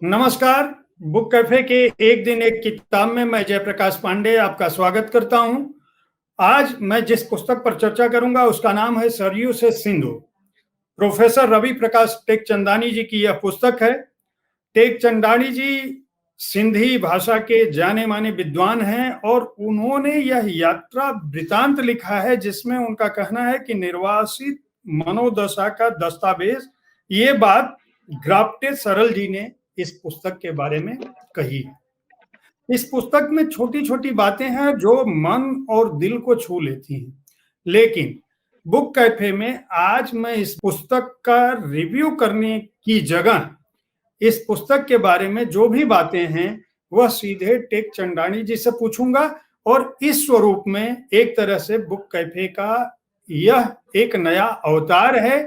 नमस्कार। Book cafe के एक दिन एक किताब में मैं जयप्रकाश पांडे आपका स्वागत करता हूं। आज मैं जिस पुस्तक पर चर्चा करूंगा उसका नाम है सरयू से सिंधु। प्रोफेसर रवि प्रकाश टेकचंदानी जी की यह पुस्तक है। टेकचंदानी जी सिंधी भाषा के जाने माने विद्वान हैं और उन्होंने यह यात्रा वृतांत लिखा है जिसमें उनका कहना है कि निर्वासित मनोदशा का दस्तावेज। ये बात ग्राफ्टे सरल जी ने इस पुस्तक के बारे में कही है। इस पुस्तक में छोटी छोटी बातें हैं जो मन और दिल को छू लेती हैं, लेकिन बुक कैफे में आज मैं इस पुस्तक का रिव्यू करने की जगह इस पुस्तक के बारे में जो भी बातें हैं वह सीधे टेकचंदानी जी से पूछूंगा। और इस स्वरूप में एक तरह से बुक कैफे का यह एक नया अवतार है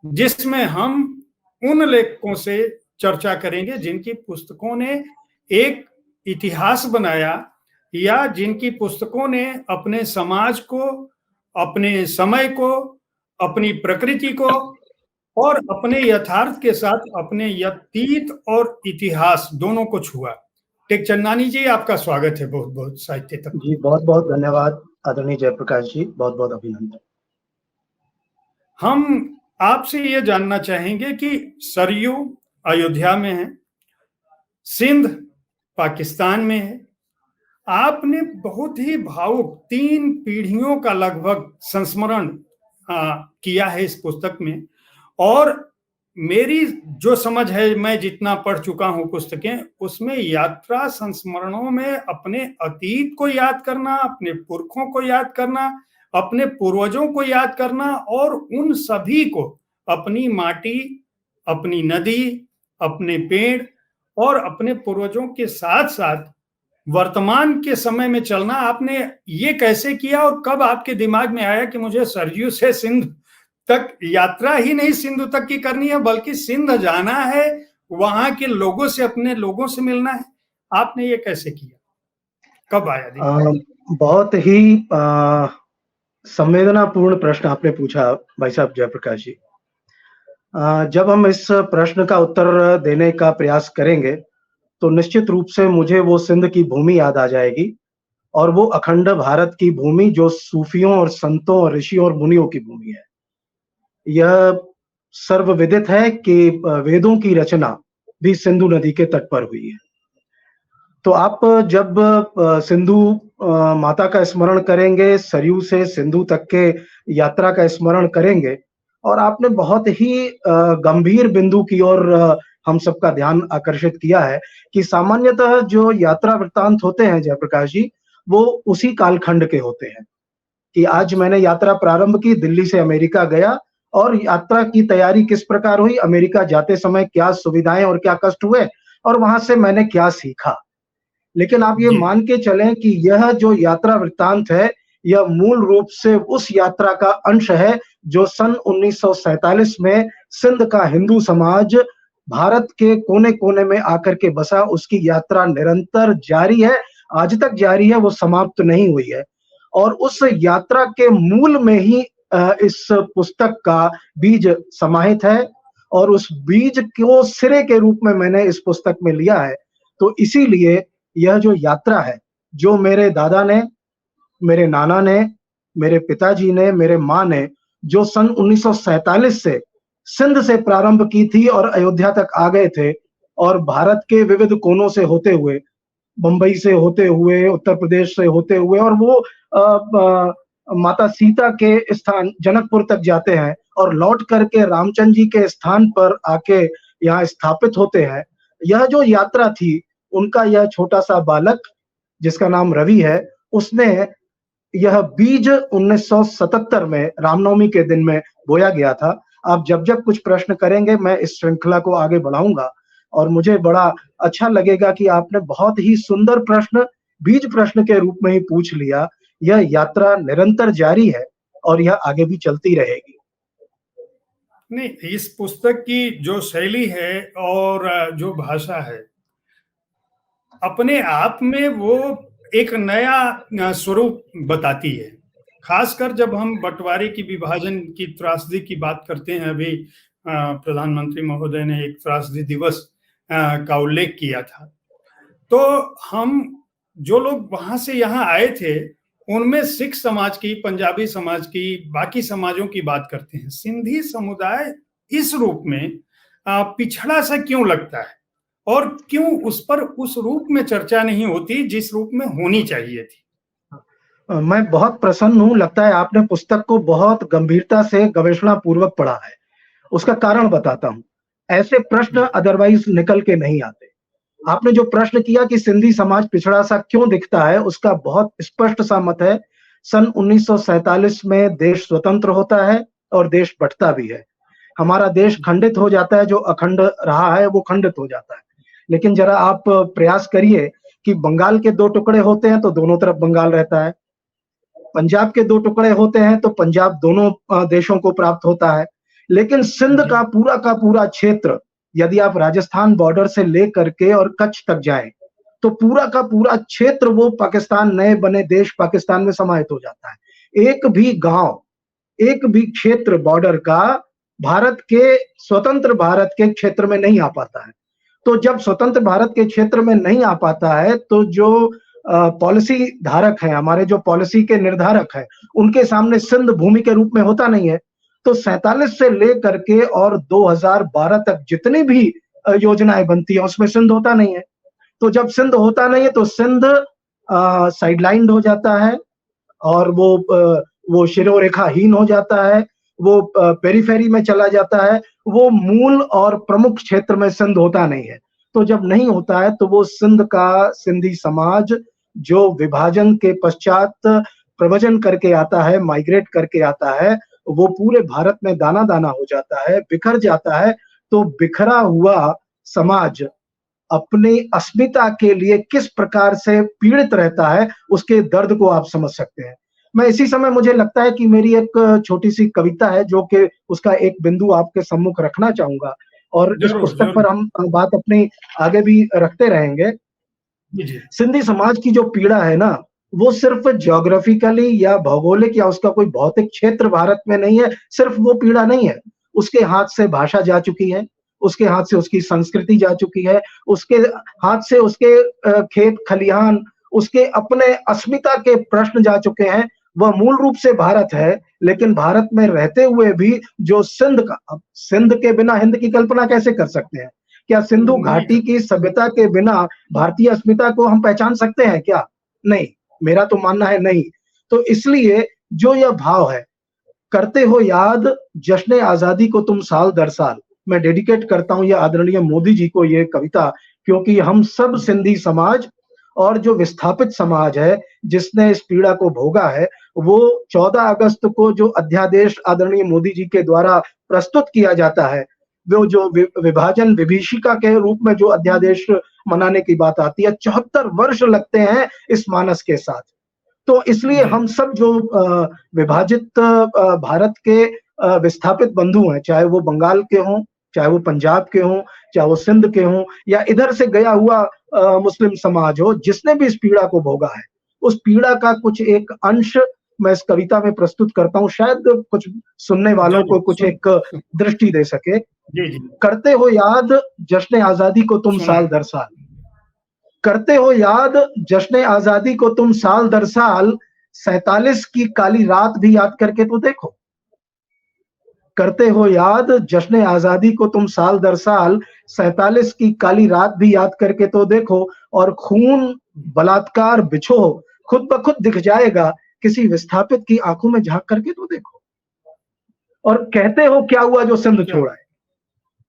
जिसमें हम उन लेखकों से चर्चा करेंगे जिनकी पुस्तकों ने एक इतिहास बनाया या जिनकी पुस्तकों ने अपने समाज को, अपने समय को, अपनी प्रकृति को और अपने यथार्थ के साथ अपने अतीत और इतिहास दोनों को छुआ। टेकचंदानी जी, आपका स्वागत है बहुत बहुत साहित्य तक। जी बहुत बहुत धन्यवाद आदरणीय जयप्रकाश जी, बहुत बहुत अभिनंदन। हम आपसे ये जानना चाहेंगे कि सरयू अयोध्या में है, सिंध पाकिस्तान में है। आपने बहुत ही भावुक 3 पीढ़ियों का लगभग संस्मरण किया है इस पुस्तक में। और मेरी जो समझ है, मैं जितना पढ़ चुका हूं पुस्तकें, उसमें यात्रा संस्मरणों में अपने अतीत को याद करना, अपने पुरखों को याद करना, अपने पूर्वजों को याद करना और उन सभी को अपनी माटी, अपनी नदी, अपने पेड़ और अपने पूर्वजों के साथ साथ वर्तमान के समय में चलना। आपने ये कैसे किया और कब आपके दिमाग में आया कि मुझे सरयू से सिंध तक यात्रा ही नहीं सिंधु तक की करनी है, बल्कि सिंध जाना है, वहां के लोगों से, अपने लोगों से मिलना है? आपने ये कैसे किया, कब आया दिमाग? बहुत ही संवेदनापूर्ण प्रश्न आपने पूछा भाई साहब जयप्रकाश जी। जब हम इस प्रश्न का उत्तर देने का प्रयास करेंगे तो निश्चित रूप से मुझे वो सिंध की भूमि याद आ जाएगी और वो अखंड भारत की भूमि जो सूफियों और संतों और ऋषियों और मुनियों की भूमि है। यह सर्वविदित है कि वेदों की रचना भी सिंधु नदी के तट पर हुई है। तो आप जब सिंधु माता का स्मरण करेंगे, सरयू से सिंधु तक के यात्रा का स्मरण करेंगे और आपने बहुत ही गंभीर बिंदु की ओर हम सबका ध्यान आकर्षित किया है कि सामान्यतः जो यात्रा वृत्तांत होते हैं जयप्रकाश जी, वो उसी कालखंड के होते हैं कि आज मैंने यात्रा प्रारंभ की, दिल्ली से अमेरिका गया और यात्रा की तैयारी किस प्रकार हुई, अमेरिका जाते समय क्या सुविधाएं और क्या कष्ट हुए और वहां से मैंने क्या सीखा। लेकिन आप ये मान के चलें कि यह जो यात्रा वृत्तांत है, यह मूल रूप से उस यात्रा का अंश है जो सन 1947 में सिंध का हिंदू समाज भारत के कोने कोने में आकर के बसा। उसकी यात्रा निरंतर जारी है, आज तक जारी है, वो समाप्त नहीं हुई है। और उस यात्रा के मूल में ही इस पुस्तक का बीज समाहित है और उस बीज को सिरे के रूप में मैंने इस पुस्तक में लिया है। तो इसीलिए यह जो यात्रा है, जो मेरे दादा ने, मेरे नाना ने, मेरे पिताजी ने, मेरे माँ ने जो सन 1947 से सिंध से प्रारंभ की थी और अयोध्या तक आ गए थे और भारत के विविध कोनों से होते हुए, बंबई से होते हुए, उत्तर प्रदेश से होते हुए और वो माता सीता के स्थान जनकपुर तक जाते हैं और लौट करके रामचंद्र जी के स्थान पर आके यहाँ स्थापित होते हैं। यह जो यात्रा थी, उनका यह छोटा सा बालक जिसका नाम रवि है, उसने यह बीज 1977 में रामनवमी के दिन में बोया गया था। आप जब जब कुछ प्रश्न करेंगे मैं इस श्रृंखला को आगे बढ़ाऊंगा और मुझे बड़ा अच्छा लगेगा कि आपने बहुत ही सुंदर प्रश्न बीज प्रश्न के रूप में ही पूछ लिया। यह यात्रा निरंतर जारी है और यह आगे भी चलती रहेगी। नहीं, इस पुस्तक की जो शैली है और जो भाषा है, अपने आप में वो एक नया स्वरूप बताती है। खासकर जब हम बंटवारे की, विभाजन की त्रासदी की बात करते हैं। अभी प्रधानमंत्री महोदय ने एक त्रासदी दिवस का उल्लेख किया था। तो हम जो लोग वहां से यहाँ आए थे, उनमें सिख समाज की, पंजाबी समाज की, बाकी समाजों की बात करते हैं। सिंधी समुदाय इस रूप में पिछड़ा सा क्यों लगता है, और क्यों उस पर उस रूप में चर्चा नहीं होती जिस रूप में होनी चाहिए थी? मैं बहुत प्रसन्न हूँ, लगता है आपने पुस्तक को बहुत गंभीरता से गवेषणा पूर्वक पढ़ा है। उसका कारण बताता हूँ। ऐसे प्रश्न अदरवाइज निकल के नहीं आते। आपने जो प्रश्न किया कि सिंधी समाज पिछड़ा सा क्यों दिखता है, उसका बहुत स्पष्ट सा मत है। सन 1947 में देश स्वतंत्र होता है और देश बंटता भी है। हमारा देश खंडित हो जाता है, जो अखंड रहा है वो खंडित हो जाता है। लेकिन जरा आप प्रयास करिए कि बंगाल के 2 टुकड़े होते हैं तो दोनों तरफ बंगाल रहता है। पंजाब के 2 टुकड़े होते हैं तो पंजाब दोनों देशों को प्राप्त होता है। लेकिन सिंध का पूरा क्षेत्र, यदि आप राजस्थान बॉर्डर से लेकर के और कच्छ तक जाएं, तो पूरा का पूरा क्षेत्र वो पाकिस्तान, नए बने देश पाकिस्तान में समाहित हो जाता है। एक भी गांव, एक भी क्षेत्र बॉर्डर का स्वतंत्र भारत के क्षेत्र में नहीं आ पाता है। तो जब स्वतंत्र भारत के क्षेत्र में नहीं आ पाता है, तो जो पॉलिसी धारक हैं, हमारे जो पॉलिसी के निर्धारक हैं, उनके सामने सिंध भूमि के रूप में होता नहीं है। तो 47 से लेकर के और 2012 तक जितनी भी योजनाएं बनती है, उसमें सिंध होता नहीं है। तो जब सिंध होता नहीं है तो सिंध साइडलाइंड हो जाता है और वो शिरोरेखाहीन हो जाता है, वो पेरिफेरी में चला जाता है, वो मूल और प्रमुख क्षेत्र में सिंध होता नहीं है। तो जब नहीं होता है तो वो सिंध का सिंधी समाज जो विभाजन के पश्चात प्रव्रजन करके आता है, माइग्रेट करके आता है, वो पूरे भारत में दाना-दाना हो जाता है, बिखर जाता है। तो बिखरा हुआ समाज अपनी अस्मिता के लिए किस प्रकार से पीड़ित रहता है, उसके दर्द को आप समझ सकते हैं। मैं इसी समय, मुझे लगता है कि मेरी एक छोटी-सी कविता है जो कि उसका एक बिंदु आपके सम्मुख रखना चाहूँगा, और इस जरूर पुस्तक पर जरूर। हम बात अपनी आगे भी रखते रहेंगे। जी जी। सिंधी समाज की जो पीड़ा है ना, वो सिर्फ ज्योग्राफिकली या भौगोलिक या उसका कोई भौतिक क्षेत्र भारत में नहीं है, सिर्फ वो पीड़ा नहीं है। उसके हाथ से भाषा जा चुकी है, उसके हाथ से उसकी संस्कृति जा चुकी है, उसके हाथ से उसके खेत खलिहान, उसके अपने अस्मिता के प्रश्न जा चुके हैं। वह मूल रूप से भारत है, लेकिन भारत में रहते हुए भी जो अब सिंध के बिना हिंद की कल्पना कैसे कर सकते हैं? क्या सिंधु नहीं घाटी की सभ्यता के बिना भारतीय अस्मिता को हम पहचान सकते हैं क्या? नहीं, मेरा तो मानना है नहीं। तो इसलिए जो यह भाव है, करते हो याद जश्न आजादी को तुम साल दर साल, मैं डेडिकेट करता हूं ये आदरणीय मोदी जी को ये कविता, क्योंकि हम सब सिंधी समाज और जो विस्थापित समाज है जिसने इस पीड़ा को भोगा है, वो 14 अगस्त को जो अध्यादेश आदरणीय मोदी जी के द्वारा प्रस्तुत किया जाता है, वो जो विभाजन विभीषिका के रूप में जो अध्यादेश मनाने की बात आती है, 74 वर्ष लगते हैं इस मानस के साथ। तो इसलिए हम सब जो विभाजित भारत के विस्थापित बंधु हैं, चाहे वो बंगाल के हों, चाहे वो पंजाब के हों, चाहे वो सिंध के हों, या इधर से गया हुआ मुस्लिम समाज हो, जिसने भी इस पीड़ा को भोगा है, उस पीड़ा का कुछ एक अंश मैं इस कविता में प्रस्तुत करता हूँ, शायद कुछ सुनने वालों को कुछ एक दृष्टि दे सके। जी जी। करते हो याद जश्न आजादी को तुम साल दर साल, करते हो याद जश्न आजादी को तुम साल दर साल, 47 की काली रात भी याद करके तो देखो। करते हो याद जश्न आजादी को तुम साल दर साल, 47 की काली रात भी याद करके तो देखो, और खून बलात्कार बिछोह खुद ब खुद दिख जाएगा किसी विस्थापित की आंखों में झांक करके तो देखो। और कहते हो क्या हुआ जो सिंध छोड़ आए,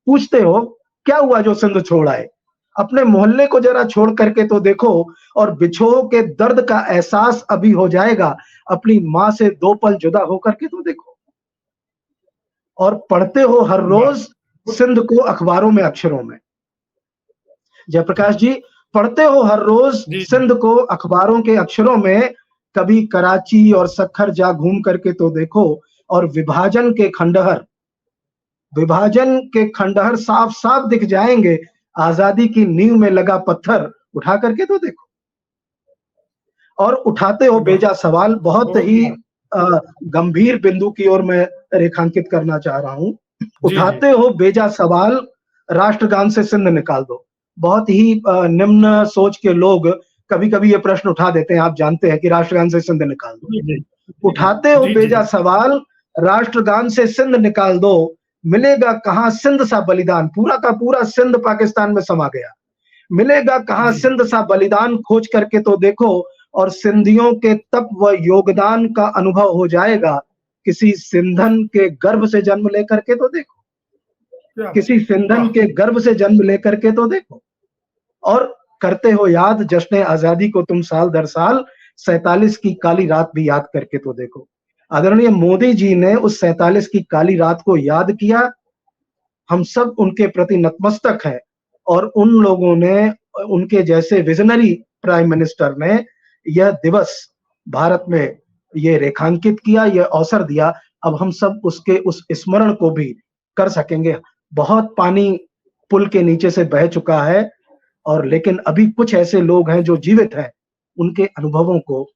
पूछते हो क्या हुआ जो सिंध छोड़ आए, अपने मोहल्ले को जरा छोड़ करके तो देखो, और बिछोह के दर्द का एहसास अभी हो जाएगा अपनी मां से 2 पल जुदा होकर के तो देखो। और पढ़ते हो हर रोज सिंध को अखबारों में अक्षरों में। जयप्रकाश जी, पढ़ते हो हर रोज सिंध को अखबारों के अक्षरों में, कभी कराची और सखर जा घूम करके तो देखो, और विभाजन के खंडहर साफ साफ दिख जाएंगे, आजादी की नींव में लगा पत्थर उठा करके तो देखो। और उठाते हो बेजा सवाल, बहुत ही गंभीर बिंदु की ओर मैं रेखांकित करना चाह रहा हूं। उठाते हो बेजा सवाल, राष्ट्रगान से सिंध निकाल दो। बहुत ही निम्न सोच के लोग कभी-कभी ये प्रश्न उठा देते हैं, आप जानते हैं कि राष्ट्रगान से सिंध निकाल दो। जी, जी। उठाते हो जी, बेजा जी। सवाल, राष्ट्रगान से सिंध निकाल दो, मिलेगा कहाँ सिंध सा बलिदान, पूरा का पूरा सिंध पाकिस्तान में समा गया। मिलेगा कहाँ जी, जी। सिंध सा बलिदान, खोज करके तो देखो, और सिंधियों के तप व योगदान का अनुभव हो जाएगा, किसी सिंधन के गर्भ से जन्म लेकर के तो देखो, क्या किसी सिंधन वाह! के गर्भ से जन्म लेकर के तो देखो। और करते हो याद जश्न आजादी को तुम साल दर साल, 47 की काली रात भी याद करके तो देखो। आदरणीय मोदी जी ने उस 47 की काली रात को याद किया, हम सब उनके प्रति नतमस्तक हैं, और उन लोगों ने, उनके जैसे विजनरी प्राइम मिनिस्टर ने यह दिवस भारत में ये रेखांकित किया, यह अवसर दिया। अब हम सब उसके उस स्मरण को भी कर सकेंगे। बहुत पानी पुल के नीचे से बह चुका है, और लेकिन अभी कुछ ऐसे लोग हैं जो जीवित हैं, उनके अनुभवों को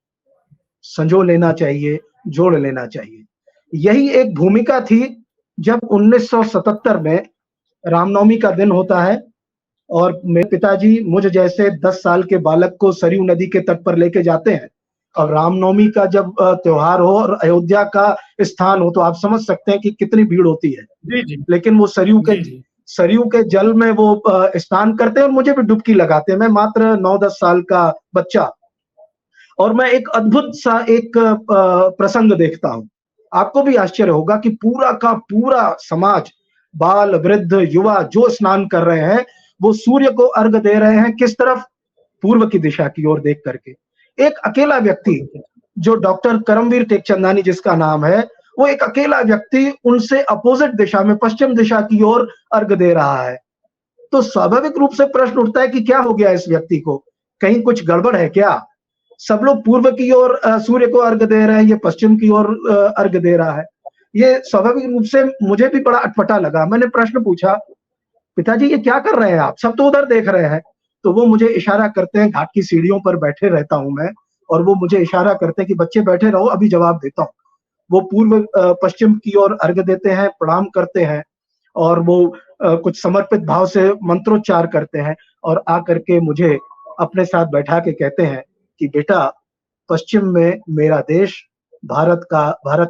संजो लेना चाहिए, जोड़ लेना चाहिए। यही एक भूमिका थी जब 1977 में रामनवमी का दिन होता है, और मेरे पिताजी मुझ जैसे 10 साल के बालक को सरयू नदी के तट पर लेके जाते हैं। और रामनवमी का जब त्योहार हो और अयोध्या का स्थान हो, तो आप समझ सकते हैं कि कितनी भीड़ होती है। जी, जी। लेकिन वो जी, जी। सरयू के जल में वो स्नान करते हैं और मुझे भी डुबकी लगाते हैं। मैं मात्र 9-10 साल का बच्चा, और मैं एक अद्भुत सा एक प्रसंग देखता हूँ। आपको भी आश्चर्य होगा कि पूरा का पूरा समाज, बाल, वृद्ध, युवा जो स्नान कर रहे हैं, वो सूर्य को अर्घ दे रहे हैं, किस तरफ? पूर्व की दिशा की ओर देख करके। एक अकेला व्यक्ति, जो डॉक्टर करमवीर टेकचंदानी जिसका नाम है, वो एक अकेला व्यक्ति उनसे अपोजिट दिशा में, पश्चिम दिशा की ओर अर्घ दे रहा है। तो स्वाभाविक रूप से प्रश्न उठता है कि क्या हो गया इस व्यक्ति को? कहीं कुछ गड़बड़ है क्या? सब लोग पूर्व की ओर सूर्य को अर्घ दे रहे हैं, ये पश्चिम की ओर अर्घ दे रहा है। ये स्वाभाविक रूप से मुझे भी बड़ा अटपटा लगा। मैंने प्रश्न पूछा, पिताजी ये क्या कर रहे हैं आप? सब तो उधर देख रहे हैं। तो वो मुझे इशारा करते हैं, घाट की सीढ़ियों पर बैठे रहता हूँ मैं, और वो मुझे इशारा करते हैं कि बच्चे बैठे रहो, अभी जवाब देता हूँ। वो पूर्व पश्चिम की ओर अर्घ देते हैं, प्रणाम करते हैं, और वो कुछ समर्पित भाव से मंत्रोच्चार करते हैं, और आकर के मुझे अपने साथ बैठा के कहते हैं कि बेटा, पश्चिम में मेरा देश, भारत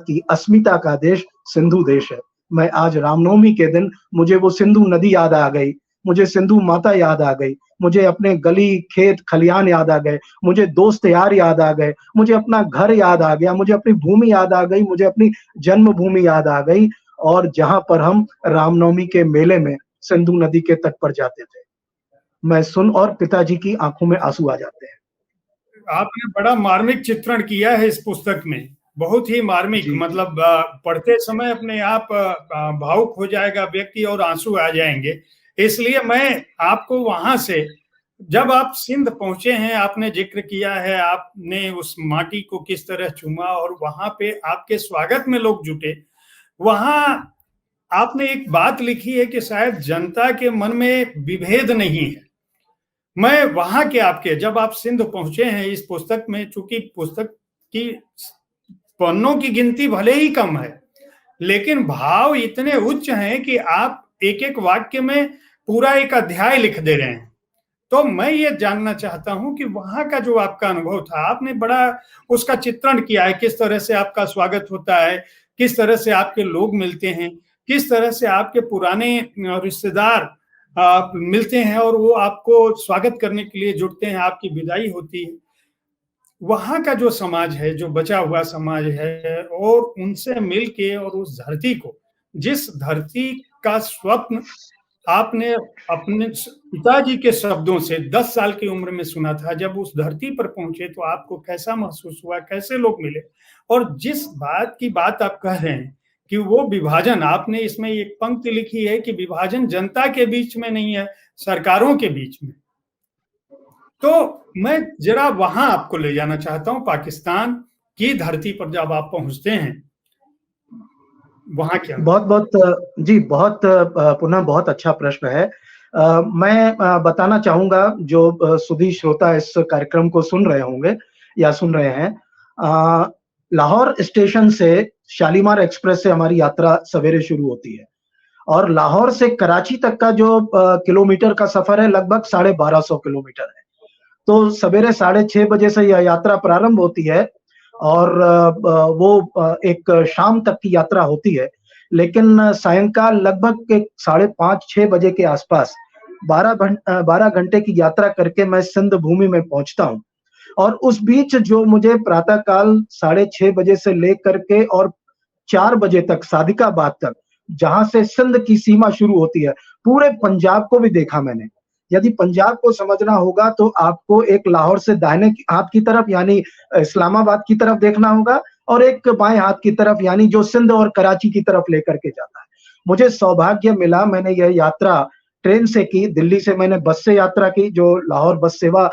की अस्मिता का देश सिंधु देश है। मैं आज रामनवमी के दिन, मुझे वो सिंधु नदी याद आ गई, मुझे सिंधु माता याद आ गई, मुझे अपने गली, खेत, खलियान याद आ गए, मुझे दोस्त यार याद आ गए, मुझे अपना घर याद आ गया, मुझे अपनी भूमि याद आ गई, मुझे अपनी जन्मभूमि याद आ गई, और जहाँ पर हम रामनवमी के मेले में सिंधु नदी के तट पर जाते थे। मैं सुन, और पिताजी की आंखों में आंसू आ जाते हैं। आपने बड़ा मार्मिक चित्रण किया है इस पुस्तक में, बहुत ही मार्मिक। जी, मतलब पढ़ते समय अपने आप भावुक हो जाएगा व्यक्ति और आंसू आ जाएंगे। इसलिए मैं आपको वहां से, जब आप सिंध पहुंचे हैं, आपने जिक्र किया है, आपने उस माटी को किस तरह चूमा और वहां पे आपके स्वागत में लोग जुटे। वहां आपने एक बात लिखी है कि शायद जनता के मन में विभेद नहीं है। मैं वहां के आपके, जब आप सिंध पहुंचे हैं इस पुस्तक में, चूंकि पुस्तक की पन्नों की गिनती भले ही कम है, लेकिन भाव इतने उच्च हैं कि आप एक एक वाक्य में पूरा एक अध्याय लिख दे रहे हैं। तो मैं ये जानना चाहता हूं कि वहां का जो आपका अनुभव था, आपने बड़ा उसका चित्रण किया है, किस तरह से आपका स्वागत होता है, किस तरह से आपके लोग मिलते हैं, किस तरह से आपके पुराने रिश्तेदार मिलते हैं और वो आपको स्वागत करने के लिए जुटते हैं, आपकी विदाई होती है। वहां का जो समाज है, जो बचा हुआ समाज है, और उनसे मिलके, और उस धरती को, जिस धरती का स्वप्न आपने अपने पिताजी के शब्दों से 10 साल की उम्र में सुना था, जब उस धरती पर पहुंचे तो आपको कैसा महसूस हुआ, कैसे लोग मिले? और जिस बात की बात आप कह रहे हैं कि वो विभाजन, आपने इसमें एक पंक्ति लिखी है कि विभाजन जनता के बीच में नहीं है, सरकारों के बीच में। तो मैं जरा वहां आपको ले जाना चाहता हूं, पाकिस्तान की धरती पर जब आप पहुंचते हैं, वहां क्या? बहुत पुनः बहुत अच्छा प्रश्न है। मैं बताना चाहूंगा, जो सुधी श्रोता इस कार्यक्रम को सुन रहे होंगे या सुन रहे हैं, लाहौर स्टेशन से शालीमार एक्सप्रेस से हमारी यात्रा सवेरे शुरू होती है, और लाहौर से कराची तक का जो किलोमीटर का सफर है लगभग 1250 किलोमीटर है। तो सवेरे 6:30 बजे से यह यात्रा प्रारंभ होती है और वो एक शाम तक की यात्रा होती है। लेकिन सायंकाल लगभग एक 5:30-6 बजे के आसपास 12 घंटे की यात्रा करके मैं सिंध भूमि में पहुंचता हूँ। और उस बीच जो मुझे प्रातः काल 6:30 बजे से लेकर के और 4 बजे तक सादिकाबाद तक, जहां से सिंध की सीमा शुरू होती है, पूरे पंजाब को भी देखा मैंने। यदि पंजाब को समझना होगा तो आपको एक लाहौर से दाहिने हाथ की तरफ यानी इस्लामाबाद की तरफ देखना होगा और एक बाएं हाथ की तरफ यानी जो सिंध और कराची की तरफ लेकर के जाता है। मुझे सौभाग्य मिला, मैंने यह यात्रा ट्रेन से की, दिल्ली से मैंने बस से यात्रा की, जो लाहौर बस सेवा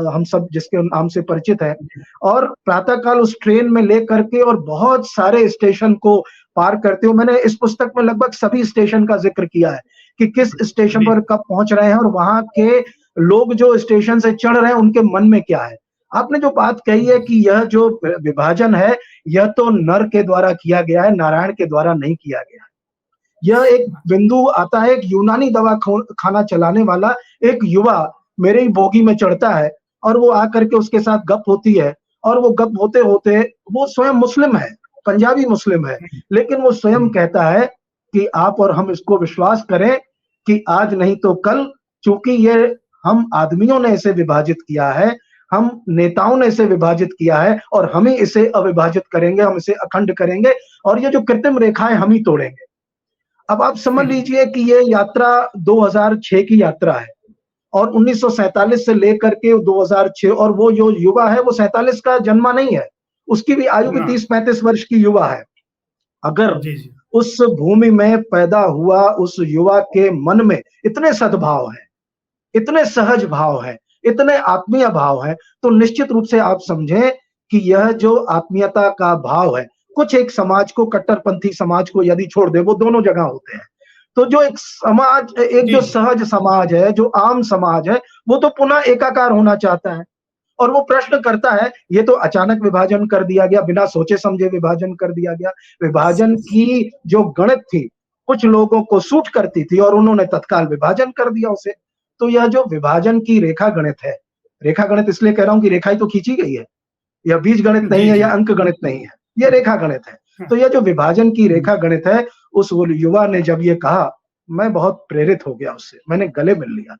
हम सब जिसके नाम से परिचित है। और प्रातःकाल उस ट्रेन में लेकर के और बहुत सारे स्टेशन को पार करते हुए, मैंने इस पुस्तक में लगभग सभी स्टेशन का जिक्र किया है कि किस स्टेशन पर कब पहुंच रहे हैं और वहां के लोग जो स्टेशन से चढ़ रहे हैं उनके मन में क्या है। आपने जो बात कही है कि यह जो विभाजन है यह तो नर के द्वारा किया गया है, नारायण के द्वारा नहीं किया गया है। यह एक बिंदु आता है, एक यूनानी दवा खाना चलाने वाला एक युवा मेरे ही बोगी में चढ़ता है और वो आकर के उसके साथ गप होती है और वो गप होते होते, वो स्वयं मुस्लिम है, पंजाबी मुस्लिम है, लेकिन वो स्वयं कहता है कि आप और हम इसको विश्वास करें कि आज नहीं तो कल, चूंकि ये हम आदमियों ने इसे विभाजित किया है, हम नेताओं ने इसे विभाजित किया है और हम ही इसे अविभाजित करेंगे, हम इसे अखंड करेंगे और ये जो कृत्रिम रेखाएं हम ही तोड़ेंगे। अब आप समझ लीजिए कि ये यात्रा 2006 की यात्रा है और 1947 से लेकर के 2006, और वो जो युवा है वो 47 का जन्मा नहीं है, उसकी भी आयु भी 30-35 वर्ष की युवा है। अगर उस भूमि में पैदा हुआ उस युवा के मन में इतने सद्भाव है, इतने सहज भाव है, इतने आत्मीय भाव है, तो निश्चित रूप से आप समझें कि यह जो आत्मीयता का भाव है, कुछ एक समाज को, कट्टरपंथी समाज को यदि छोड़ दे, वो दोनों जगह होते हैं। तो जो एक समाज, एक जो सहज समाज है, जो आम समाज है, वो तो पुनः एकाकार होना चाहता है और वो प्रश्न करता है। ये तो अचानक विभाजन कर दिया गया, बिना सोचे समझे विभाजन कर दिया गया। विभाजन की जो गणित थी कुछ लोगों को सूट करती थी और उन्होंने तत्काल विभाजन कर दिया उसे। तो यह जो विभाजन की रेखा गणित है, रेखा गणित इसलिए कह रहा हूं कि रेखाएं तो खींची गई है, यह बीज गणित नहीं है या अंक गणित नहीं है, यह रेखा गणित है। तो यह जो विभाजन की रेखा गणित है, उस युवा ने जब ये कहा, मैं बहुत प्रेरित हो गया उससे, मैंने गले मिल लिया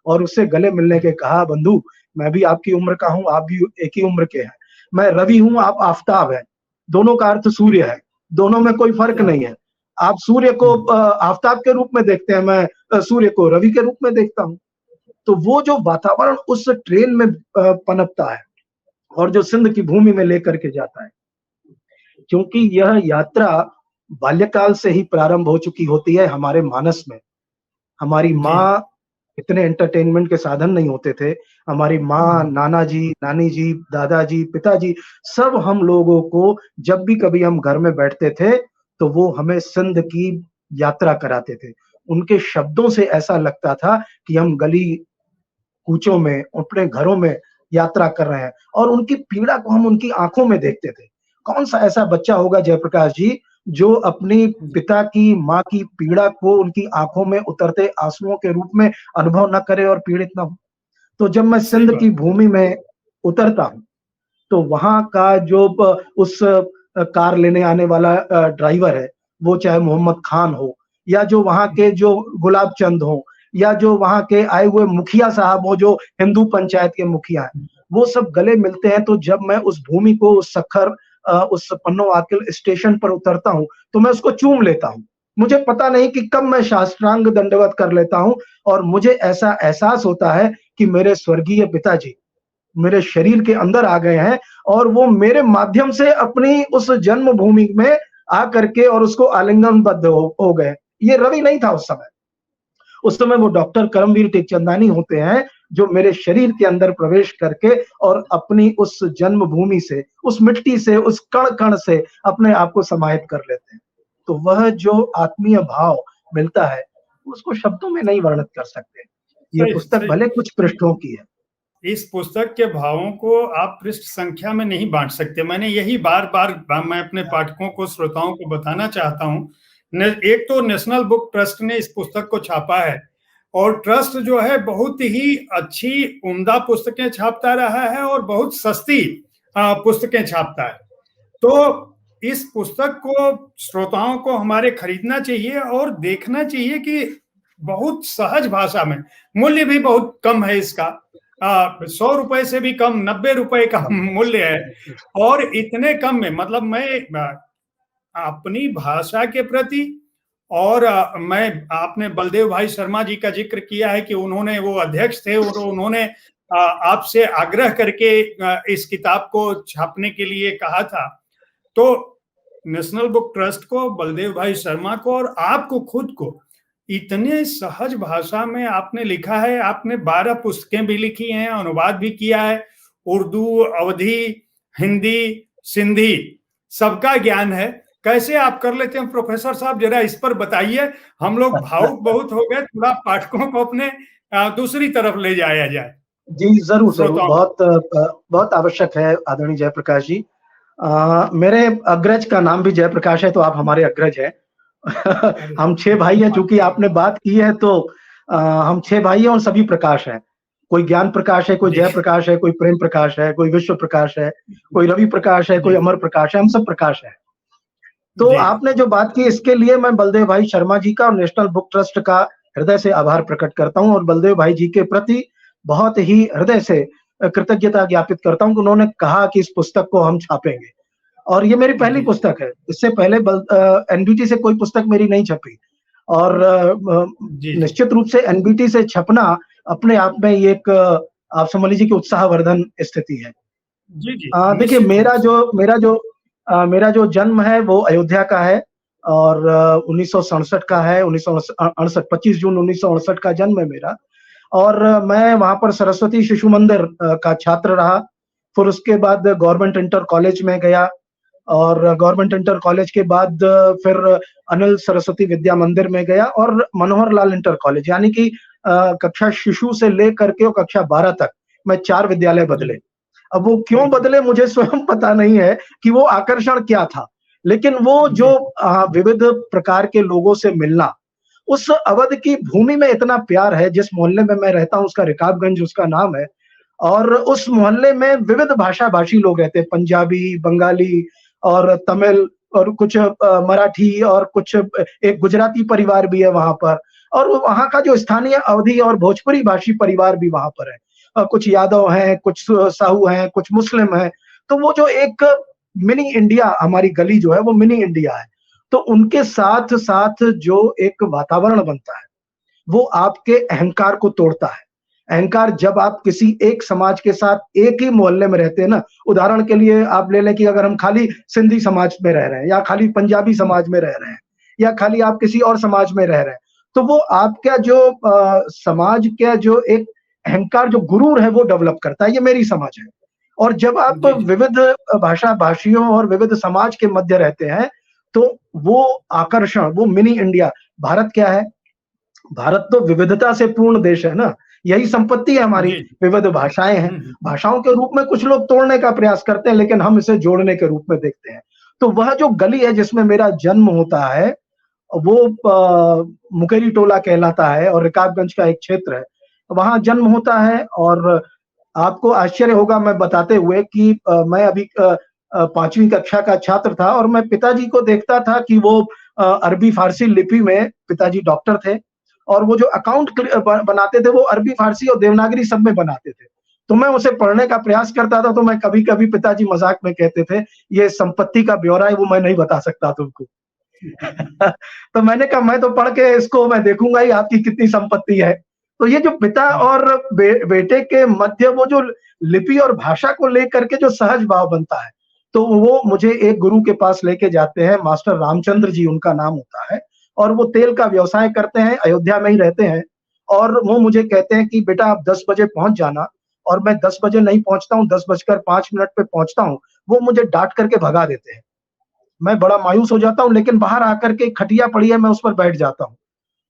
और उससे गले मिलने के कहा, बंधु मैं भी आपकी उम्र का हूं, आप भी एक ही उम्र के हैं, मैं रवि हूं, आप आफताब हैं, दोनों का अर्थ सूर्य है, दोनों में कोई फर्क नहीं है। आप सूर्य को आफताब के रूप में देखते हैं, मैं सूर्य को रवि के रूप में देखता हूं। तो वो जो वातावरण उस ट्रेन में पनपता है और जो सिंध की भूमि में लेकर के जाता है, क्योंकि यह यात्रा बाल्यकाल से ही प्रारंभ हो चुकी होती है हमारे मानस में। हमारी माँ, इतने एंटरटेनमेंट के साधन नहीं होते थे, हमारी माँ, नाना जी, नानी जी, दादाजी, पिताजी, सब हम लोगों को जब भी कभी हम घर में बैठते थे तो वो हमें सिंध की यात्रा कराते थे। उनके शब्दों से ऐसा लगता था कि हम गली कूचों में, अपने घरों में यात्रा कर रहे हैं और उनकी पीड़ा को हम उनकी आंखों में देखते थे। कौन सा ऐसा बच्चा होगा जयप्रकाश जी जो अपनी पिता की, माँ की पीड़ा को उनकी आंखों में उतरते आंसुओं के रूप में अनुभव न करे और पीड़ित न हो। तो जब मैं सिंध की भूमि में उतरता हूँ तो वहां का जो उस कार लेने आने वाला ड्राइवर है, वो चाहे मोहम्मद खान हो या जो वहां के जो गुलाब चंद हो या जो वहां के आए हुए मुखिया साहब हो, जो हिंदू पंचायत के मुखिया हैं, वो सब गले मिलते हैं। तो जब मैं उस भूमि को, उस सखर, उस पन्नो आकिल स्टेशन पर उतरता हूँ तो मैं उसको चूम लेता हूँ। मुझे पता नहीं कि कब मैं साष्टांग दंडवत कर लेता हूँ और मुझे ऐसा एहसास होता है कि मेरे स्वर्गीय पिताजी मेरे शरीर के अंदर आ गए हैं और वो मेरे माध्यम से अपनी उस जन्मभूमि में आ करके और उसको आलिंगनबद्ध हो गए। ये रवि नहीं था उस समय वो डॉक्टर करमवीर टेकचंदानी होते हैं जो मेरे शरीर के अंदर प्रवेश करके और अपनी उस जन्मभूमि से, उस मिट्टी से, उस कण कण से अपने आप को समाहित कर लेते हैं। तो वह जो आत्मीय भाव मिलता है उसको शब्दों में नहीं वर्णित कर सकते। ये पुस्तक भले कुछ पृष्ठों की है, इस पुस्तक के भावों को आप पृष्ठ संख्या में नहीं बांट सकते। मैंने यही बार बार मैं अपने पाठकों को, श्रोताओं को बताना चाहता हूं, एक तो नेशनल बुक ट्रस्ट ने इस पुस्तक को छापा है, और ट्रस्ट जो है बहुत ही अच्छी उम्दा पुस्तकें छापता रहा है और बहुत सस्ती पुस्तकें छापता है। तो इस पुस्तक को श्रोताओं को हमारे खरीदना चाहिए और देखना चाहिए कि बहुत सहज भाषा में, मूल्य भी बहुत कम है इसका, 100 रुपए से भी कम, 90 रुपए का मूल्य है, और इतने कम में, मतलब मैं अपनी भाषा के प्रति, और मैं, आपने बलदेव भाई शर्मा जी का जिक्र किया है कि उन्होंने, वो अध्यक्ष थे और उन्होंने आपसे आग्रह करके इस किताब को छापने के लिए कहा था। तो नेशनल बुक ट्रस्ट को, बलदेव भाई शर्मा को और आपको खुद को इतने सहज भाषा में आपने लिखा है। आपने 12 पुस्तकें भी लिखी हैं, अनुवाद भी किया है, उर्दू, अवधी, हिंदी, सिंधी, सबका ज्ञान है। कैसे आप कर लेते हैं प्रोफेसर साहब, जरा इस पर बताइए। हम लोग भावुक बहुत हो गए, थोड़ा पाठकों को अपने दूसरी तरफ ले जाया जाए। जी जरूर जरूर, बहुत आवश्यक है आदरणीय जयप्रकाश जी। मेरे अग्रज का नाम भी जयप्रकाश है, तो आप हमारे अग्रज हैं। हम 6 भाई हैं, चूंकि आपने बात की है तो हम 6 भाई हैं और सभी प्रकाश हैं। कोई ज्ञान प्रकाश है, कोई जय प्रकाश है, कोई प्रेम प्रकाश है, कोई विश्व प्रकाश है, कोई रवि प्रकाश है, कोई अमर प्रकाश है, हम सब प्रकाश हैं। तो आपने जो बात की, इसके लिए मैं बलदेव भाई शर्मा जी का और नेशनल बुक ट्रस्ट का हृदय से आभार प्रकट करता हूं, और बलदेव भाई जी के प्रति बहुत ही हृदय से कृतज्ञता ज्ञापित करता हूं कि उन्होंने कहा कि इस पुस्तक को हम छापेंगे। और ये मेरी पहली पुस्तक है, इससे पहले एनबीटी से कोई पुस्तक मेरी नहीं छपी, और निश्चित रूप से एनबीटी से छपना अपने आप में ये एक, आप समझ लीजिए कि उत्साहवर्धन स्थिति है। देखिए, मेरा जो जन्म है वो अयोध्या का है, और 1967 का है, 1968, 25 जून 1968 का जन्म है मेरा। और मैं वहां पर सरस्वती शिशु मंदिर का छात्र रहा। फिर उसके बाद गवर्नमेंट इंटर कॉलेज में गया, और गवर्नमेंट इंटर कॉलेज के बाद फिर अनिल सरस्वती विद्या मंदिर में गया, और मनोहर लाल इंटर कॉलेज, यानी कि कक्षा शिशु से लेकर के कक्षा 12 तक मैं 4 विद्यालय बदले। अब वो क्यों बदले मुझे स्वयं पता नहीं है कि वो आकर्षण क्या था, लेकिन वो जो विविध प्रकार के लोगों से मिलना, उस अवध की भूमि में इतना प्यार है। जिस मोहल्ले में मैं रहता हूँ उसका रिकाबगंज उसका नाम है, और उस मोहल्ले में विविध भाषा भाषी लोग रहते हैं, पंजाबी, बंगाली और तमिल, और कुछ मराठी, और कुछ एक गुजराती परिवार भी है वहां पर, और वहां का जो स्थानीय अवधी और भोजपुरी भाषी परिवार भी वहां पर है। कुछ यादव हैं, कुछ साहू हैं, कुछ मुस्लिम हैं। तो वो जो एक मिनी इंडिया, हमारी गली जो है वो मिनी इंडिया है। तो उनके साथ साथ जो एक वातावरण बनता है वो आपके अहंकार को तोड़ता है। अहंकार, जब आप किसी एक समाज के साथ एक ही मोहल्ले में रहते हैं ना, उदाहरण के लिए आप ले लें कि अगर हम खाली सिंधी समाज में रह रहे हैं, या खाली पंजाबी समाज में रह रहे हैं, या खाली आप किसी और समाज में रह रहे हैं, तो वो आपका जो समाज का जो एक अहंकार, जो गुरूर है, वो डेवलप करता है। ये मेरी समझ है। और जब आप विविध भाषा भाषियों और विविध समाज के मध्य रहते हैं, तो वो आकर्षण, वो मिनी इंडिया, भारत क्या है? भारत तो विविधता से पूर्ण देश है ना, यही संपत्ति है हमारी। विविध भाषाएं हैं, भाषाओं के रूप में कुछ लोग तोड़ने का प्रयास करते हैं, लेकिन हम इसे जोड़ने के रूप में देखते हैं। तो वह जो गली है जिसमें मेरा जन्म होता है, वो मुकेरी टोला कहलाता है, और रिकाबगंज का एक क्षेत्र है, वहां जन्म होता है। और आपको आश्चर्य होगा मैं बताते हुए कि मैं अभी 5वीं कक्षा का छात्र था, और मैं पिताजी को देखता था कि वो अरबी फारसी लिपि में, पिताजी डॉक्टर थे, और वो जो अकाउंट बनाते थे वो अरबी फारसी और देवनागरी सब में बनाते थे। तो मैं उसे पढ़ने का प्रयास करता था। तो मैं कभी कभी, पिताजी मजाक में कहते थे, ये संपत्ति का ब्यौरा है, वो मैं नहीं बता सकता तुमको। तो मैंने कहा, मैं तो पढ़ के इसको मैं देखूंगा ही आपकी कितनी संपत्ति है। तो ये जो पिता और बेटे के मध्य वो जो लिपि और भाषा को लेकर के जो सहज भाव बनता है, तो वो मुझे एक गुरु के पास लेके जाते हैं, मास्टर रामचंद्र जी उनका नाम होता है, और वो तेल का व्यवसाय करते हैं, अयोध्या में ही रहते हैं। और वो मुझे कहते हैं कि बेटा आप 10 बजे पहुंच जाना, और मैं 10 बजे नहीं पहुंचता हूँ, 10:05 पे पहुंचता हूँ। वो मुझे डांट करके भगा देते हैं। मैं बड़ा मायूस हो जाता हूँ, लेकिन बाहर आकर के खटिया पड़ी है, मैं उस पर बैठ जाता हूँ।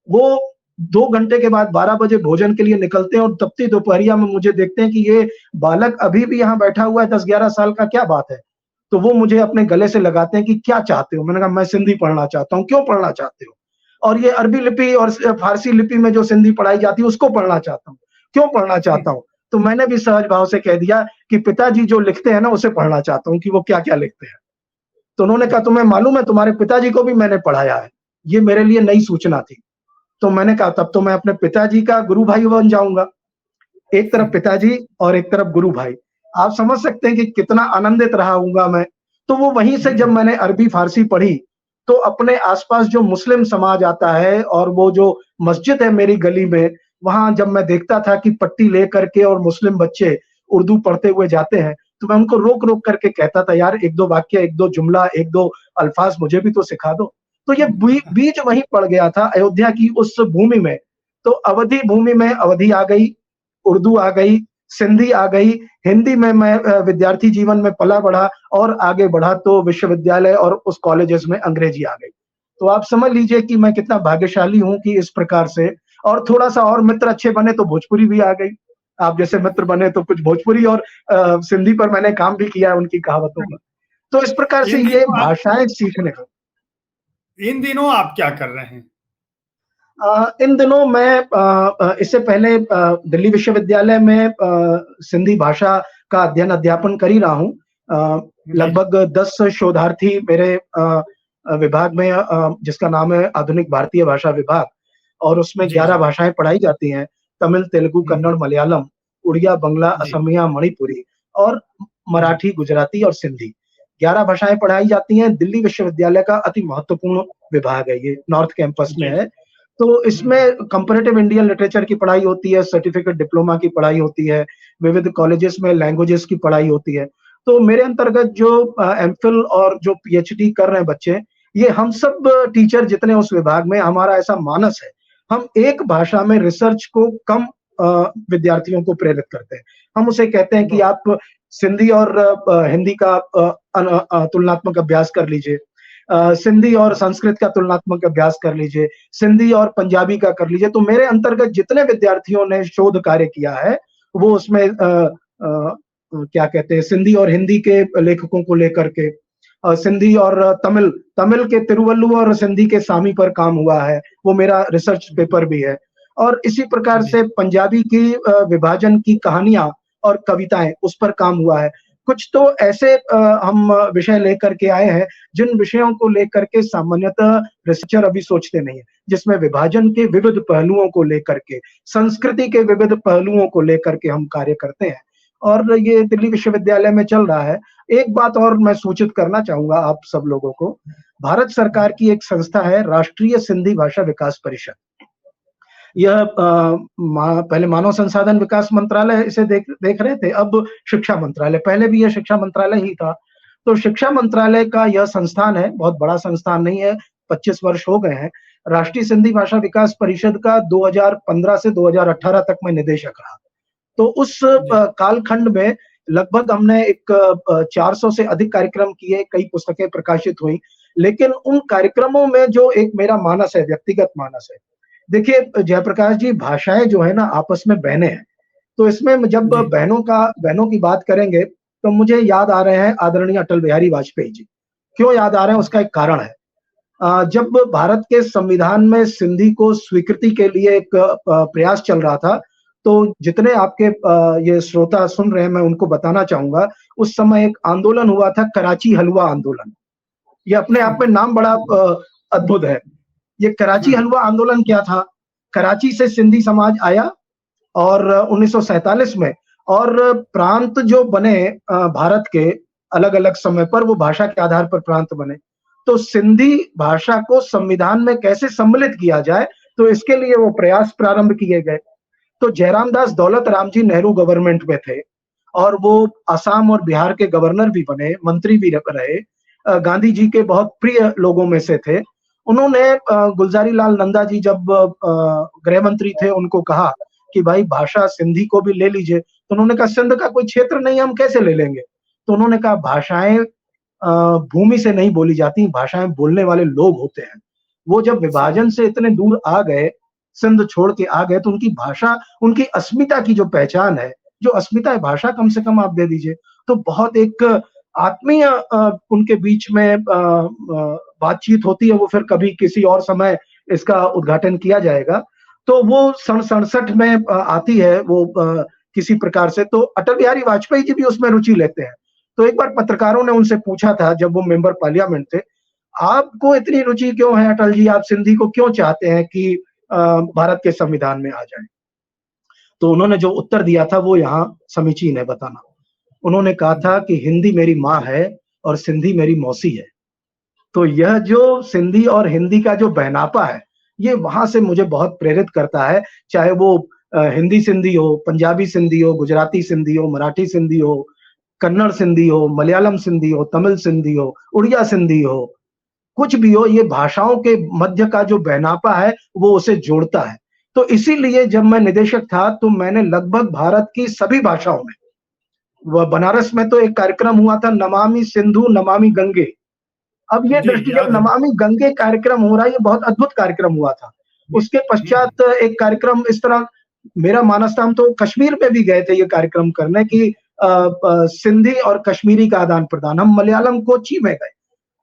वो 2 घंटे के बाद 12 बजे भोजन के लिए निकलते हैं, और तपती दोपहरिया में मुझे देखते हैं कि ये बालक अभी भी यहाँ बैठा हुआ है, 10-11 साल का, क्या बात है? तो वो मुझे अपने गले से लगाते हैं कि क्या चाहते हो? मैंने कहा मैं सिंधी पढ़ना चाहता हूँ। क्यों पढ़ना चाहते हो? और ये अरबी लिपि और फारसी लिपि में जो सिंधी पढ़ाई जाती है उसको पढ़ना चाहता हूँ। क्यों पढ़ना चाहता हूँ? तो मैंने भी सहज भाव से कह दिया कि पिताजी जो लिखते हैं ना उसे पढ़ना चाहता हूँ कि वो क्या-क्या लिखते हैं। तो उन्होंने कहा तुम्हें मालूम है तुम्हारे पिताजी को भी मैंने पढ़ाया है। ये मेरे लिए नई सूचना थी। तो मैंने कहा तब तो मैं अपने पिताजी का गुरु भाई बन जाऊँगा। एक तरफ पिताजी और एक तरफ गुरु भाई। आप समझ सकते हैं कि कितना आनंदित रहा होऊँगा मैं। तो वो वहीं से जब मैंने अरबी फारसी पढ़ी, तो अपने आस-पास जो मुस्लिम समाज आता है और वो जो मस्जिद है मेरी गली में, वहाँ जब मैं देखता था कि पट्टी लेकर के और मुस्लिम बच्चे उर्दू पढ़ते हुए जाते हैं, तो मैं उनको रोक-रोक करके कहता था यार 1-2 वाक्य, 1-2 जुमला, 1-2 अल्फाज मुझे भी तो सिखा दो। तो ये बीज वहीं पड़ गया था अयोध्या की उस भूमि में। तो अवधी भूमि में अवधी आ गई, उर्दू आ गई, सिंधी आ गई, हिंदी में मैं विद्यार्थी जीवन में पला-बढ़ा और आगे बढ़ा तो विश्वविद्यालय और उस कॉलेजेस में अंग्रेजी आ गई। तो आप समझ लीजिए कि मैं कितना भाग्यशाली हूँ कि इस प्रकार से और थोड़ा-सा और मित्र अच्छे बने तो भोजपुरी भी आ गई। आप जैसे मित्र बने तो कुछ भोजपुरी और सिंधी पर मैंने काम भी किया है उनकी कहावतों पर। तो इस प्रकार से ये भाषाएँ सीखने का। इन दिनों आप क्या कर रहे हैं? इन दिनों मैं इससे पहले दिल्ली विश्वविद्यालय में सिंधी भाषा का अध्ययन-अध्यापन कर ही रहा हूँ। लगभग 10 शोधार्थी मेरे विभाग में जिसका नाम है आधुनिक भारतीय भाषा विभाग और उसमें 11 भाषाएँ पढ़ाई जाती हैं। तमिल, तेलुगु, कन्नड़, मलयालम, उड़िया, बंगला, असमिया, मणिपुरी और मराठी, गुजराती और सिंधी। 11 भाषाएँ पढ़ाई जाती हैं। दिल्ली विश्वविद्यालय का अति महत्वपूर्ण विभाग है ये, नॉर्थ कैंपस में है। तो इसमें कंपैरेटिव इंडियन लिटरेचर की पढ़ाई होती है, सर्टिफिकेट डिप्लोमा की पढ़ाई होती है, विविध कॉलेजेस में लैंग्वेजेस की पढ़ाई होती है। तो मेरे अंतर्गत जो एमफिल और जो पीएचडी कर रहे हैं बच्चे, ये हम सब टीचर जितने उस विभाग में हमारा ऐसा मानस है, हम एक भाषा में रिसर्च को कम विद्यार्थियों को प्रेरित करते हैं। हम उसे कहते हैं कि आप सिंधी और हिंदी का तुलनात्मक अभ्यास कर लीजिए। सिंधी और संस्कृत का तुलनात्मक अभ्यास कर लीजिए, सिंधी और पंजाबी का कर लीजिए। तो मेरे अंतर्गत जितने विद्यार्थियों ने शोध कार्य किया है, वो उसमें क्या कहते हैं सिंधी और हिंदी के लेखकों को लेकर के सिंधी और तमिल के तिरुवल्लुवर और सिंधी के सामी पर काम हुआ है, वो मेरा रिसर्च पेपर भी है। और इसी प्रकार से पंजाबी की विभाजन की कहानियाँ और कविताएँ उस पर काम हुआ है। कुछ तो ऐसे हम विषय लेकर के आए हैं, जिन विषयों को लेकर के सामान्यतः रिसर्चर अभी सोचते नहीं है, जिसमें विभाजन के विविध पहलुओं को लेकर के, संस्कृति के विविध पहलुओं को लेकर के हम कार्य करते हैं और ये दिल्ली विश्वविद्यालय में चल रहा है। एक बात और मैं सूचित करना चाहूँगा आप सब लोगों को, भारत सरकार की एक संस्था है राष्ट्रीय सिंधी भाषा विकास परिषद। यह पहले मानव संसाधन विकास मंत्रालय इसे देख रहे थे, अब शिक्षा मंत्रालय, पहले भी यह शिक्षा मंत्रालय ही था। तो शिक्षा मंत्रालय का यह संस्थान है, बहुत बड़ा संस्थान नहीं है, 25 वर्ष हो गए हैं। राष्ट्रीय सिंधी भाषा विकास परिषद का 2015 से 2018 तक मैं निदेशक रहा। तो उस कालखंड में लगभग हमने एक 400 से अधिक कार्यक्रम किए, कई पुस्तकें प्रकाशित हुई, लेकिन उन कार्यक्रमों में जो एक मेरा मानस है, व्यक्तिगत मानस है, देखिए जयप्रकाश जी भाषाएं जो है ना आपस में बहनें हैं। तो इसमें जब बहनों की बात करेंगे तो मुझे याद आ रहे हैं आदरणीय अटल बिहारी वाजपेयी जी। क्यों याद आ रहे हैं उसका एक कारण है। जब भारत के संविधान में सिंधी को स्वीकृति के लिए एक प्रयास चल रहा था, तो जितने आपके ये श्रोता सुन रहे हैं मैं उनको बताना चाहूंगा, उस समय एक आंदोलन हुआ था कराची हलवा आंदोलन। ये अपने आप में नाम बड़ा अद्भुत है। ये कराची हलवा आंदोलन क्या था? कराची से सिंधी समाज आया और 1947 में और प्रांत जो बने भारत के अलग-अलग समय पर वो भाषा के आधार पर प्रांत बने। तो सिंधी भाषा को संविधान में कैसे सम्मिलित किया जाए, तो इसके लिए वो प्रयास प्रारंभ किए गए। तो जयराम दास दौलत राम जी नेहरू गवर्नमेंट में थे और वो असम और बिहार के गवर्नर भी बने, मंत्री भी रहे। गांधी जी के बहुत प्रिय लोगों में से थे। उन्होंने गुलजारी लाल नंदा जी जब गृह मंत्री थे उनको कहा कि भाई भाषा सिंधी को भी ले लीजिए। तो उन्होंने कहा सिंध का कोई क्षेत्र नहीं, हम कैसे ले लेंगे? तो उन्होंने कहा भाषाएं भूमि से नहीं बोली जाती, भाषाएं बोलने वाले लोग होते हैं। वो जब विभाजन से इतने दूर आ गए, सिंध छोड़ के आ गए, तो उनकी भाषा, उनकी अस्मिता की जो पहचान है, जो अस्मिता है भाषा कम से कम आप दे दीजिए। तो बहुत एक आत्मीय उनके बीच में बातचीत होती है, वो फिर कभी किसी और समय इसका उद्घाटन किया जाएगा। तो वो सन 67 में आती है वो किसी प्रकार से, तो अटल बिहारी वाजपेयी जी भी उसमें रुचि लेते हैं। तो एक बार पत्रकारों ने उनसे पूछा था जब वो मेंबर पार्लियामेंट थे, आपको इतनी रुचि क्यों है अटल जी, आप सिंधी को क्यों चाहते हैं कि भारत के संविधान में आ जाए? तो उन्होंने जो उत्तर दिया था वो यहाँ समीचीन है बताना। उन्होंने कहा था कि हिंदी मेरी माँ है और सिंधी मेरी मौसी है। तो यह जो सिंधी और हिंदी का जो बहनापा है, ये वहाँ से मुझे बहुत प्रेरित करता है, चाहे वो हिंदी सिंधी हो, पंजाबी सिंधी हो, गुजराती सिंधी हो, मराठी सिंधी हो, कन्नड़ सिंधी हो, मलयालम सिंधी हो, तमिल सिंधी हो, उड़िया सिंधी हो, कुछ भी हो, ये भाषाओं के मध्य का जो बहनापा है, वो उसे जोड़ता है। तो इसीलिए जब मैं निदेशक था, तो मैंने लगभग भारत की सभी भाषाओं में, बनारस में तो एक कार्यक्रम हुआ था, नमामि सिंधु नमामि गंगे। अब ये जी, दृष्टिगत याद है। नमामि गंगे कार्यक्रम हो रहा है, ये बहुत अद्भुत कार्यक्रम हुआ था। उसके पश्चात एक कार्यक्रम इस तरह, मेरा मानस था, हम तो कश्मीर में भी गए थे ये कार्यक्रम करने कि सिंधी और कश्मीरी का आदान-प्रदान। हम मलयालम कोच्चि में गए।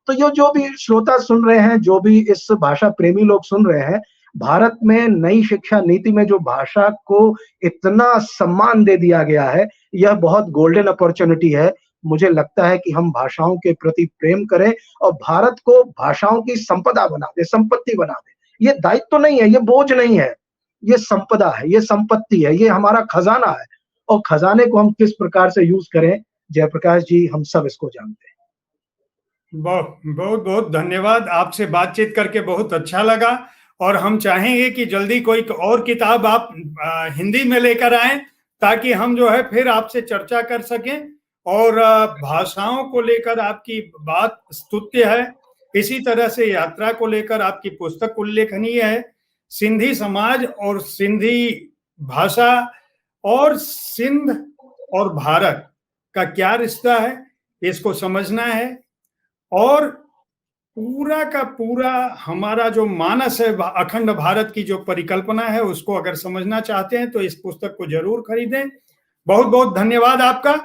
तो ये जो भी श्रोता सुन रहे हैं, जो भी इस भाषा प्रेमी लोग सुन रहे हैं, भारत में नई शिक्षा नीति में जो भाषा को इतना सम्मान दे दिया गया है, यह बहुत गोल्डन अपॉर्च्युनिटी है। मुझे लगता है कि हम भाषाओं के प्रति प्रेम करें और भारत को भाषाओं की संपदा बना दें, संपत्ति बना दें। ये दायित्व तो नहीं है, ये बोझ नहीं है, ये संपदा है, ये संपत्ति है, ये हमारा खजाना है। और खजाने को हम किस प्रकार से यूज करें, जयप्रकाश जी, हम सब इसको जानते हैं। बहुत बहुत बहुत धन्यवाद। आपसे बातचीत करके बहुत अच्छा लगा और हम चाहेंगे कि जल्दी कोई और किताब आप हिंदी में लेकर आएं, ताकि हम जो है फिर आपसे चर्चा कर सकें। और भाषाओं को लेकर आपकी बात स्तुत्य है। इसी तरह से यात्रा को लेकर आपकी पुस्तक उल्लेखनीय है। सिंधी समाज और सिंधी भाषा और सिंध और भारत का क्या रिश्ता है, इसको समझना है। और पूरा का पूरा हमारा जो मानस है, अखंड भारत की जो परिकल्पना है, उसको अगर समझना चाहते हैं तो इस पुस्तक को जरूर खरीदें। बहुत बहुत धन्यवाद आपका।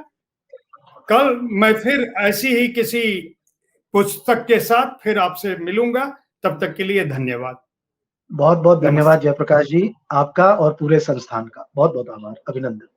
कल मैं फिर ऐसी ही किसी पुस्तक के साथ फिर आपसे मिलूंगा। तब तक के लिए धन्यवाद। बहुत बहुत नमस्ते। धन्यवाद जयप्रकाश जी, आपका और पूरे संस्थान का बहुत बहुत आभार, अभिनंदन।